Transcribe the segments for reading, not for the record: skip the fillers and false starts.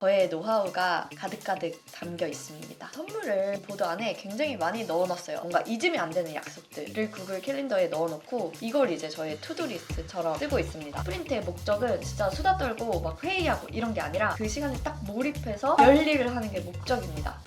저의 노하우가 가득가득 담겨 있습니다. 선물을 보드 안에 굉장히 많이 넣어놨어요. 뭔가 잊으면 안 되는 약속들을 구글 캘린더에 넣어놓고 이걸 이제 저의 투두리스트처럼 쓰고 있습니다. 프린트의 목적은 진짜 수다 떨고 막 회의하고 이런 게 아니라 그 시간에 딱 몰입해서 열일을 하는 게 목적입니다.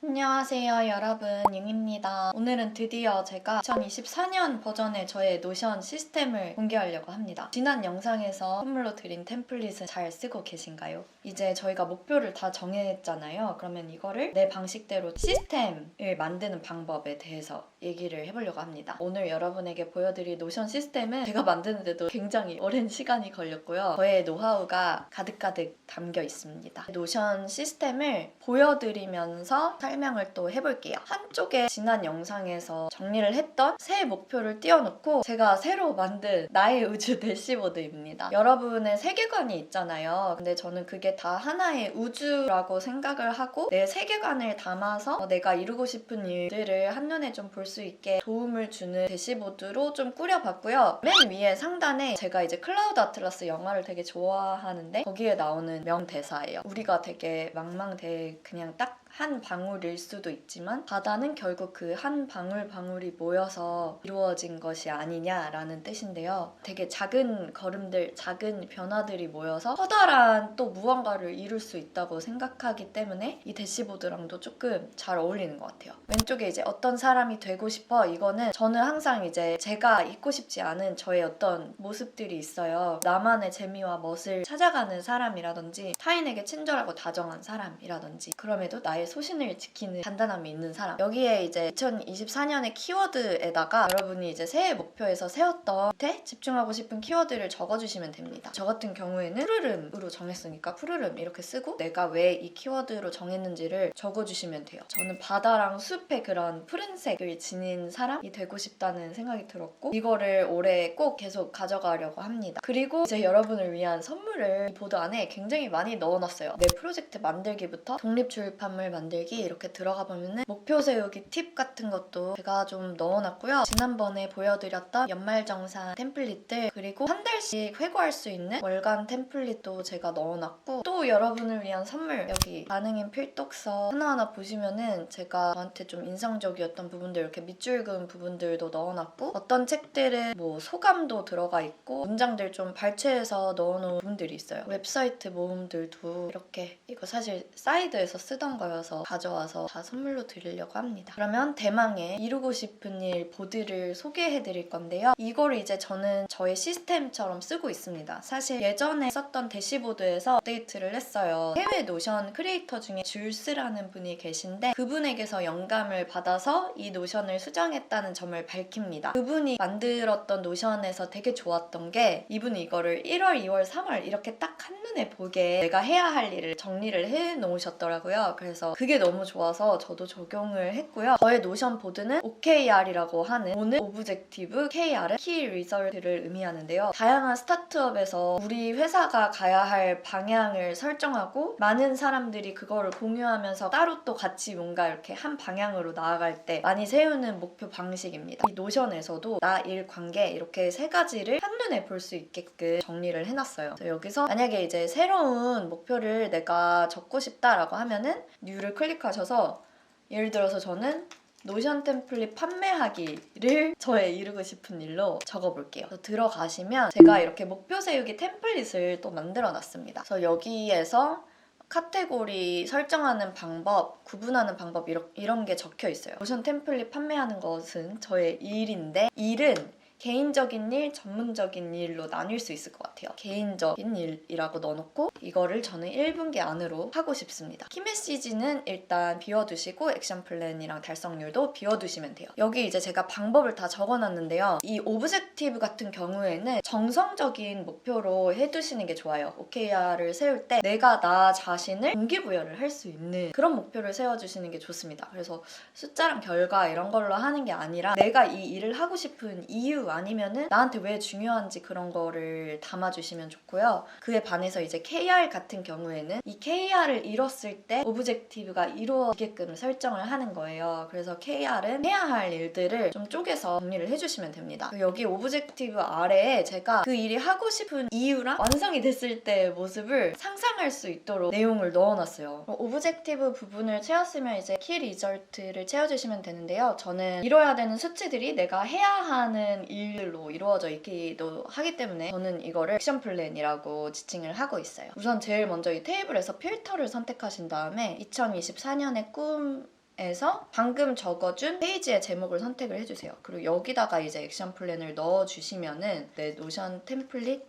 안녕하세요 여러분, 융입니다. 오늘은 드디어 제가 2024년 버전의 저의 노션 시스템을 공개하려고 합니다. 지난 영상에서 선물로 드린 템플릿은 잘 쓰고 계신가요? 이제 저희가 목표를 다 정했잖아요. 그러면 이거를 내 방식대로 시스템을 만드는 방법에 대해서 얘기를 해보려고 합니다. 오늘 여러분에게 보여드릴 노션 시스템은 제가 만드는데도 굉장히 오랜 시간이 걸렸고요. 저의 노하우가 가득가득 담겨 있습니다. 노션 시스템을 보여드리면서 설명을 또 해볼게요. 한쪽에 지난 영상에서 정리를 했던 새 목표를 띄워놓고 제가 새로 만든 나의 우주 대시보드입니다. 여러분의 세계관이 있잖아요. 근데 저는 그게 다 하나의 우주라고 생각을 하고 내 세계관을 담아서 내가 이루고 싶은 일들을 한눈에 좀 볼 수 있게 도움을 주는 대시보드로 좀 꾸려봤고요. 맨 위에 상단에 제가 이제 클라우드 아틀라스 영화를 되게 좋아하는데 거기에 나오는 명대사예요. 우리가 되게 망망대해 그냥 딱 한 방울일 수도 있지만 바다는 결국 그 한 방울방울이 모여서 이루어진 것이 아니냐라는 뜻인데요. 되게 작은 걸음들, 작은 변화들이 모여서 커다란 또 무언가를 이룰 수 있다고 생각하기 때문에 이 대시보드랑도 조금 잘 어울리는 것 같아요. 왼쪽에 이제 어떤 사람이 되고 싶어, 이거는 저는 항상 이제 제가 잊고 싶지 않은 저의 어떤 모습들이 있어요. 나만의 재미와 멋을 찾아가는 사람이라든지 타인에게 친절하고 다정한 사람이라든지 그럼에도 나의 소신을 지키는 단단함이 있는 사람. 여기에 이제 2024년의 키워드에다가 여러분이 이제 새해 목표에서 세웠던 밑에 집중하고 싶은 키워드를 적어주시면 됩니다. 저 같은 경우에는 푸르름으로 정했으니까 푸르름 이렇게 쓰고 내가 왜 이 키워드로 정했는지를 적어주시면 돼요. 저는 바다랑 숲의 그런 푸른색을 지닌 사람이 되고 싶다는 생각이 들었고 이거를 올해 꼭 계속 가져가려고 합니다. 그리고 이제 여러분을 위한 선물을 이 보드 안에 굉장히 많이 넣어놨어요. 내 프로젝트 만들기부터 독립출판물 만들기 이렇게 들어가 보면은 목표 세우기 팁 같은 것도 제가 좀 넣어놨고요. 지난번에 보여드렸던 연말정산 템플릿들 그리고 한 달씩 회고할 수 있는 월간 템플릿도 제가 넣어놨고 또 여러분을 위한 선물 여기 반응인 필독서 하나하나 보시면은 제가 저한테 좀 인상적이었던 부분들 이렇게 밑줄 그은 부분들도 넣어놨고 어떤 책들은 뭐 소감도 들어가 있고 문장들 좀 발췌해서 넣어놓은 부분들이 있어요. 웹사이트 모음들도 이렇게 이거 사실 사이드에서 쓰던 거여서 가져와서 다 선물로 드리려고 합니다. 그러면 대망의 이루고 싶은 일 보드를 소개해 드릴 건데요. 이거를 이제 저는 저의 시스템처럼 쓰고 있습니다. 사실 예전에 썼던 대시보드에서 업데이트를 했어요. 해외 노션 크리에이터 중에 줄스라는 분이 계신데 그분에게서 영감을 받아서 이 노션을 수정했다는 점을 밝힙니다. 그분이 만들었던 노션에서 되게 좋았던 게 이분이 이거를 1월, 2월, 3월 이렇게 딱 한눈에 보게 내가 해야 할 일을 정리를 해 놓으셨더라고요. 그래서 그게 너무 좋아서 저도 적용을 했고요. 저의 노션 보드는 OKR이라고 하는 오늘 오브젝티브 KR은 키 리설트를 의미하는데요. 다양한 스타트업에서 우리 회사가 가야 할 방향을 설정하고 많은 사람들이 그거를 공유하면서 따로 또 같이 뭔가 이렇게 한 방향으로 나아갈 때 많이 세우는 목표 방식입니다. 이 노션에서도 나, 일, 관계 이렇게 세 가지를 한눈에 볼 수 있게끔 정리를 해놨어요. 여기서 만약에 이제 새로운 목표를 내가 적고 싶다라고 하면은 뉴를 클릭하셔서 예를 들어서 저는 노션 템플릿 판매하기를 저의 이루고 싶은 일로 적어볼게요. 들어가시면 제가 이렇게 목표 세우기 템플릿을 또 만들어 놨습니다. 그래서 여기에서 카테고리 설정하는 방법, 구분하는 방법 이런 게 적혀 있어요. 노션 템플릿 판매하는 것은 저의 일인데 일은 개인적인 일, 전문적인 일로 나뉠 수 있을 것 같아요. 개인적인 일이라고 넣어놓고 이거를 저는 1분기 안으로 하고 싶습니다. 키메시지는 일단 비워두시고 액션 플랜이랑 달성률도 비워두시면 돼요. 여기 이제 제가 방법을 다 적어놨는데요. 이 오브젝티브 같은 경우에는 정성적인 목표로 해두시는 게 좋아요. OKR을 세울 때 내가 나 자신을 동기부여를 할 수 있는 그런 목표를 세워주시는 게 좋습니다. 그래서 숫자랑 결과 이런 걸로 하는 게 아니라 내가 이 일을 하고 싶은 이유 이유 아니면은 나한테 왜 중요한지 그런 거를 담아주시면 좋고요. 그에 반해서 이제 KR 같은 경우에는 이 KR을 이뤘을 때 오브젝티브가 이루어지게끔 설정을 하는 거예요. 그래서 KR은 해야 할 일들을 좀 쪼개서 정리를 해주시면 됩니다. 여기 오브젝티브 아래에 제가 그 일이 하고 싶은 이유랑 완성이 됐을 때의 모습을 상상할 수 있도록 내용을 넣어놨어요. 오브젝티브 부분을 채웠으면 이제 키 리절트를 채워주시면 되는데요. 저는 이뤄야 되는 수치들이 내가 해야 하는 일로 이루어져 있기도 하기 때문에 저는 이거를 액션 플랜이라고 지칭을 하고 있어요. 우선 제일 먼저 이 테이블에서 필터를 선택하신 다음에 2024년의 꿈 에서 방금 적어준 페이지의 제목을 선택을 해주세요. 그리고 여기다가 이제 액션 플랜을 넣어주시면은 내 노션 템플릿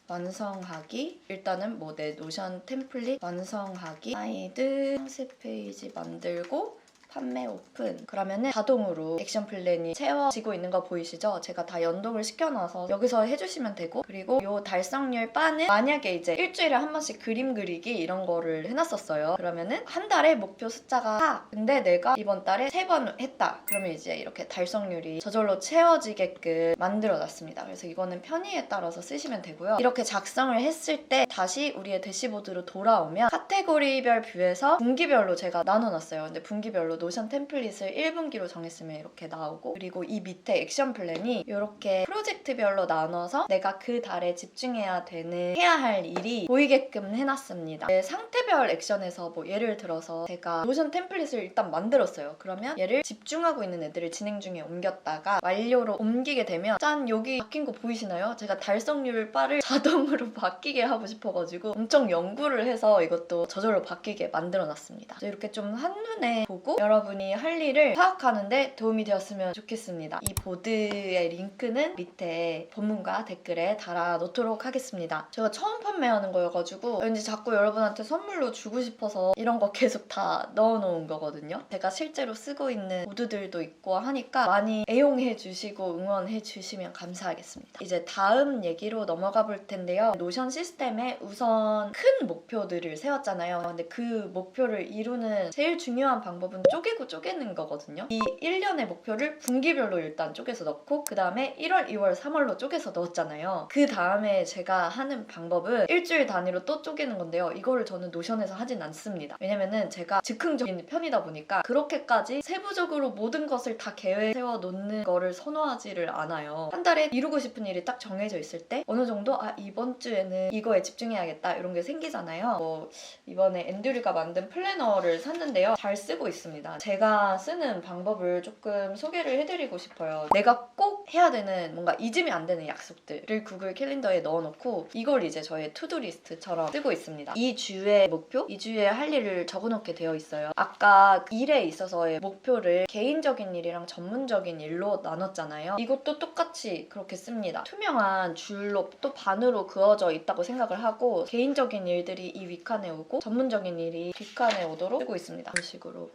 완성하기, 일단은 뭐 내 노션 템플릿 완성하기, 사이드 상세 페이지 만들고 판매 오픈. 그러면은 자동으로 액션 플랜이 채워지고 있는 거 보이시죠? 제가 다 연동을 시켜놔서 여기서 해주시면 되고, 그리고 요 달성률 바는 만약에 이제 일주일에 한 번씩 그림 그리기 이런 거를 해놨었어요. 그러면은 한 달에 목표 숫자가 4. 근데 내가 이번 달에 3번 했다. 그러면 이제 이렇게 달성률이 저절로 채워지게끔 만들어놨습니다. 그래서 이거는 편의에 따라서 쓰시면 되고요. 이렇게 작성을 했을 때 다시 우리의 대시보드로 돌아오면 카테고리별 뷰에서 분기별로 제가 나눠놨어요. 근데 분기별로 노션 템플릿을 1분기로 정했으면 이렇게 나오고, 그리고 이 밑에 액션 플랜이 이렇게 프로젝트별로 나눠서 내가 그 달에 집중해야 되는 해야 할 일이 보이게끔 해놨습니다. 상태별 액션에서 뭐 예를 들어서 제가 노션 템플릿을 일단 만들었어요. 그러면 얘를 집중하고 있는 애들을 진행 중에 옮겼다가 완료로 옮기게 되면 짠! 여기 바뀐 거 보이시나요? 제가 달성률 바를 자동으로 바뀌게 하고 싶어가지고 엄청 연구를 해서 이것도 저절로 바뀌게 만들어놨습니다. 이렇게 좀 한눈에 보고 여러분이 할 일을 파악하는데 도움이 되었으면 좋겠습니다. 이 보드의 링크는 밑에 본문과 댓글에 달아놓도록 하겠습니다. 제가 처음 판매하는 거여가지고 왠지 자꾸 여러분한테 선물로 주고 싶어서 이런 거 계속 다 넣어놓은 거거든요. 제가 실제로 쓰고 있는 보드들도 있고 하니까 많이 애용해 주시고 응원해 주시면 감사하겠습니다. 이제 다음 얘기로 넘어가 볼 텐데요. 노션 시스템에 우선 큰 목표들을 세웠잖아요. 근데 그 목표를 이루는 제일 중요한 방법은 쪼개고 쪼개는 거거든요. 이 1년의 목표를 분기별로 일단 쪼개서 넣고, 그 다음에 1월, 2월, 3월로 쪼개서 넣었잖아요. 그 다음에 제가 하는 방법은 일주일 단위로 또 쪼개는 건데요. 이거를 저는 노션에서 하진 않습니다. 왜냐면은 제가 즉흥적인 편이다 보니까 그렇게까지 세부적으로 모든 것을 다 계획 세워놓는 거를 선호하지를 않아요. 한 달에 이루고 싶은 일이 딱 정해져 있을 때 어느 정도 이번 주에는 이거에 집중해야겠다 이런 게 생기잖아요. 뭐 이번에 앤드류가 만든 플래너를 샀는데요. 잘 쓰고 있습니다. 제가 쓰는 방법을 조금 소개를 해드리고 싶어요. 내가 꼭 해야 되는 뭔가 잊으면 안 되는 약속들을 구글 캘린더에 넣어놓고 이걸 이제 저의 투두 리스트처럼 쓰고 있습니다. 이 주의 목표, 이 주에 할 일을 적어놓게 되어 있어요. 아까 일에 있어서의 목표를 개인적인 일이랑 전문적인 일로 나눴잖아요. 이것도 똑같이 그렇게 씁니다. 투명한 줄로 또 반으로 그어져 있다고 생각을 하고 개인적인 일들이 이 윗칸에 오고 전문적인 일이 뒷칸에 오도록 쓰고 있습니다. 이런 식으로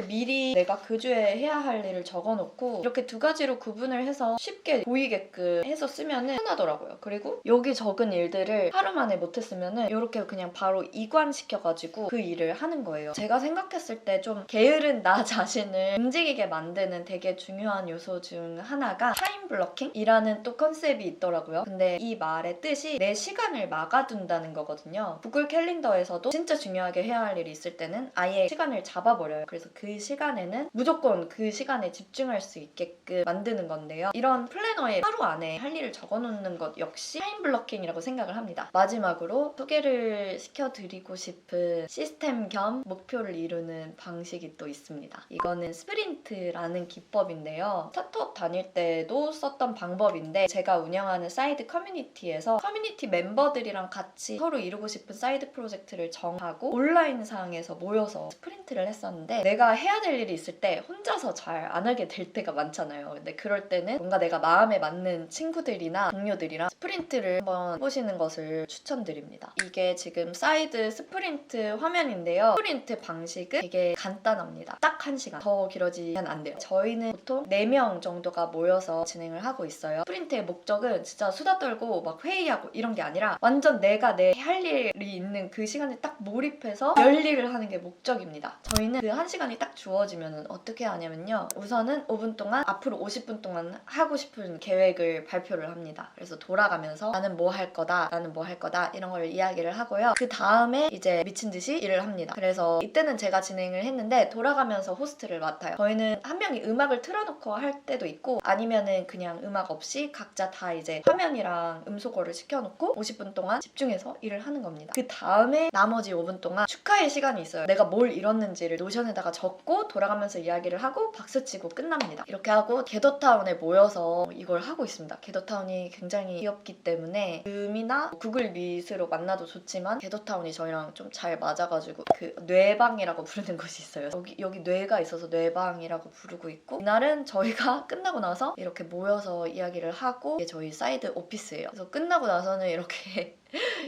미리 내가 그 주에 해야 할 일을 적어놓고 이렇게 두 가지로 구분을 해서 쉽게 보이게끔 해서 쓰면은 편하더라고요. 그리고 여기 적은 일들을 하루 만에 못했으면은 이렇게 그냥 바로 이관시켜가지고 그 일을 하는 거예요. 제가 생각했을 때 좀 게으른 나 자신을 움직이게 만드는 되게 중요한 요소 중 하나가 타임 블러킹이라는 또 컨셉이 있더라고요. 근데 이 말의 뜻이 내 시간을 막아둔다는 거거든요. 구글 캘린더에서도 진짜 중요하게 해야 할 일이 있을 때는 아예 시간을 잡아버려요. 그래서 그 시간에는 무조건 그 시간에 집중할 수 있게끔 만드는 건데요. 이런 플래너에 하루 안에 할 일을 적어놓는 것 역시 타임 블러킹이라고 생각을 합니다. 마지막으로 소개를 시켜드리고 싶은 시스템 겸 목표를 이루는 방식이 또 있습니다. 이거는 스프린트라는 기법인데요. 스타트업 다닐 때도 썼던 방법인데 제가 운영하는 사이드 커뮤니티에서 커뮤니티 멤버들이랑 같이 서로 이루고 싶은 사이드 프로젝트를 정하고 온라인상에서 모여서 스프린트를 했었는데 내가 해야 될 일이 있을 때 혼자서 잘 안 하게 될 때가 많잖아요. 근데 그럴 때는 뭔가 내가 마음에 맞는 친구들이나 동료들이랑 스프린트를 한번 해보시는 것을 추천드립니다. 이게 지금 사이드 스프린트 화면인데요. 스프린트 방식은 되게 간단합니다. 딱 1시간. 더 길어지면 안 돼요. 저희는 보통 4명 정도가 모여서 진행을 하고 있어요. 스프린트의 목적은 진짜 수다 떨고 막 회의하고 이런 게 아니라 완전 내가 내 할 일이 있는 그 시간에 딱 몰입해서 열일을 하는 게 목적입니다. 저희는 그 1시간이 딱 딱 주어지면 어떻게 하냐면요. 우선은 5분 동안 앞으로 50분 동안 하고 싶은 계획을 발표를 합니다. 그래서 돌아가면서 나는 뭐 할 거다, 나는 뭐 할 거다 이런 걸 이야기를 하고요. 그 다음에 이제 미친 듯이 일을 합니다. 그래서 이때는 제가 진행을 했는데 돌아가면서 호스트를 맡아요. 저희는 한 명이 음악을 틀어놓고 할 때도 있고 아니면은 그냥 음악 없이 각자 다 이제 화면이랑 음소거를 시켜놓고 50분 동안 집중해서 일을 하는 겁니다. 그 다음에 나머지 5분 동안 축하의 시간이 있어요. 내가 뭘 이뤘는지를 노션에다가 적고 돌아가면서 이야기를 하고 박수치고 끝납니다. 이렇게 하고 겟더타운에 모여서 이걸 하고 있습니다. 겟더타운이 굉장히 귀엽기 때문에 줌이나 구글 미트로 만나도 좋지만 겟더타운이 저희랑 좀 잘 맞아가지고 그 뇌방이라고 부르는 곳이 있어요. 여기 뇌가 있어서 뇌방이라고 부르고 있고 이날은 저희가 끝나고 나서 이렇게 모여서 이야기를 하고 이게 저희 사이드 오피스예요. 그래서 끝나고 나서는 이렇게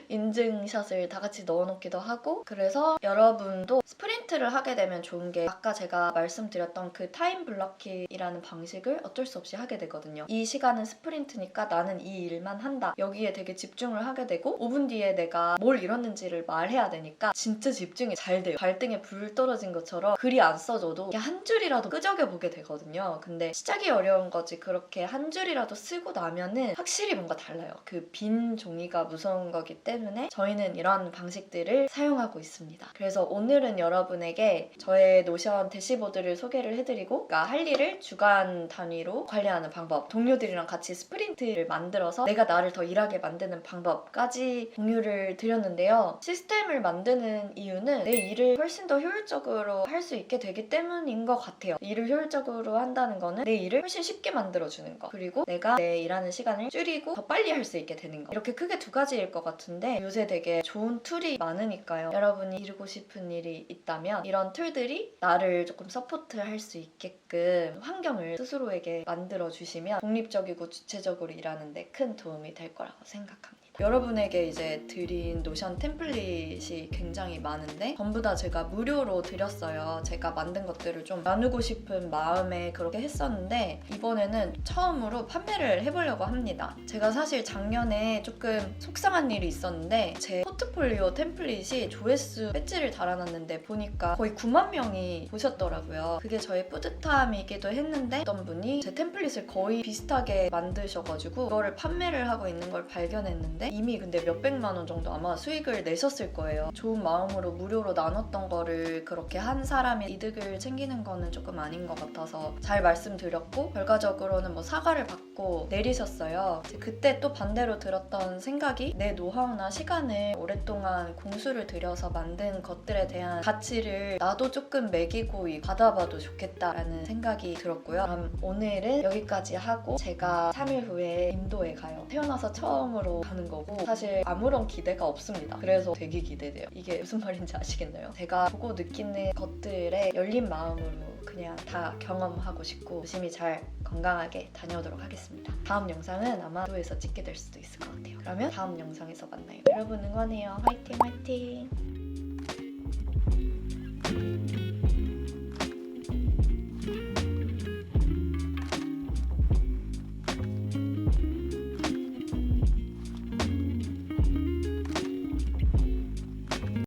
인증샷을 다 같이 넣어놓기도 하고 그래서 여러분도 스프린트를 하게 되면 좋은 게 아까 제가 말씀드렸던 그 타임 블러킹이라는 방식을 어쩔 수 없이 하게 되거든요. 이 시간은 스프린트니까 나는 이 일만 한다. 여기에 되게 집중을 하게 되고 5분 뒤에 내가 뭘 이뤘는지를 말해야 되니까 진짜 집중이 잘 돼요. 발등에 불 떨어진 것처럼 글이 안 써져도 그냥 한 줄이라도 끄적여보게 되거든요. 근데 시작이 어려운 거지 그렇게 한 줄이라도 쓰고 나면은 확실히 뭔가 달라요. 그 빈 종이가 무서운 거기 때문에 저희는 이런 방식들을 사용하고 있습니다. 그래서 오늘은 여러분에게 저의 노션 대시보드를 소개를 해드리고 그러니까 할 일을 주간 단위로 관리하는 방법, 동료들이랑 같이 스프린트를 만들어서 내가 나를 더 일하게 만드는 방법까지 공유를 드렸는데요. 시스템을 만드는 이유는 내 일을 훨씬 더 효율적으로 할 수 있게 되기 때문인 것 같아요. 일을 효율적으로 한다는 거는 내 일을 훨씬 쉽게 만들어주는 거 그리고 내가 내 일하는 시간을 줄이고 더 빨리 할 수 있게 되는 거 이렇게 크게 두 가지일 것 같은데 요새 되게 좋은 툴이 많으니까요. 여러분이 이루고 싶은 일이 있다면 이런 툴들이 나를 조금 서포트할 수 있게끔 환경을 스스로에게 만들어주시면 독립적이고 주체적으로 일하는 데 큰 도움이 될 거라고 생각합니다. 여러분에게 이제 드린 노션 템플릿이 굉장히 많은데 전부 다 제가 무료로 드렸어요. 제가 만든 것들을 좀 나누고 싶은 마음에 그렇게 했었는데 이번에는 처음으로 판매를 해보려고 합니다. 제가 사실 작년에 조금 속상한 일이 있었는데 제 포트폴리오 템플릿이 조회수 배지를 달아놨는데 보니까 거의 9만 명이 보셨더라고요. 그게 저의 뿌듯함이기도 했는데 어떤 분이 제 템플릿을 거의 비슷하게 만드셔가지고 그거를 판매를 하고 있는 걸 발견했는데 이미 근데 몇백만 원 정도 아마 수익을 내셨을 거예요. 좋은 마음으로 무료로 나눴던 거를 그렇게 한 사람이 이득을 챙기는 거는 조금 아닌 것 같아서 잘 말씀드렸고 결과적으로는 뭐 사과를 받고 내리셨어요. 그때 또 반대로 들었던 생각이 내 노하우나 시간을 오랫동안 공수를 들여서 만든 것들에 대한 가치를 나도 조금 매기고 받아봐도 좋겠다라는 생각이 들었고요. 그럼 오늘은 여기까지 하고 제가 3일 후에 인도에 가요. 태어나서 처음으로 가는 거고 사실 아무런 기대가 없습니다. 그래서 되게 기대돼요. 이게 무슨 말인지 아시겠나요? 제가 보고 느끼는 것들에 열린 마음으로 그냥 다 경험하고 싶고 열심히 잘 건강하게 다녀오도록 하겠습니다. 다음 영상은 아마 인도에서 찍게 될 수도 있을 것 같아요. 그러면 다음 영상에서 만나요. 여러분 응원해요. 화이팅 화이팅!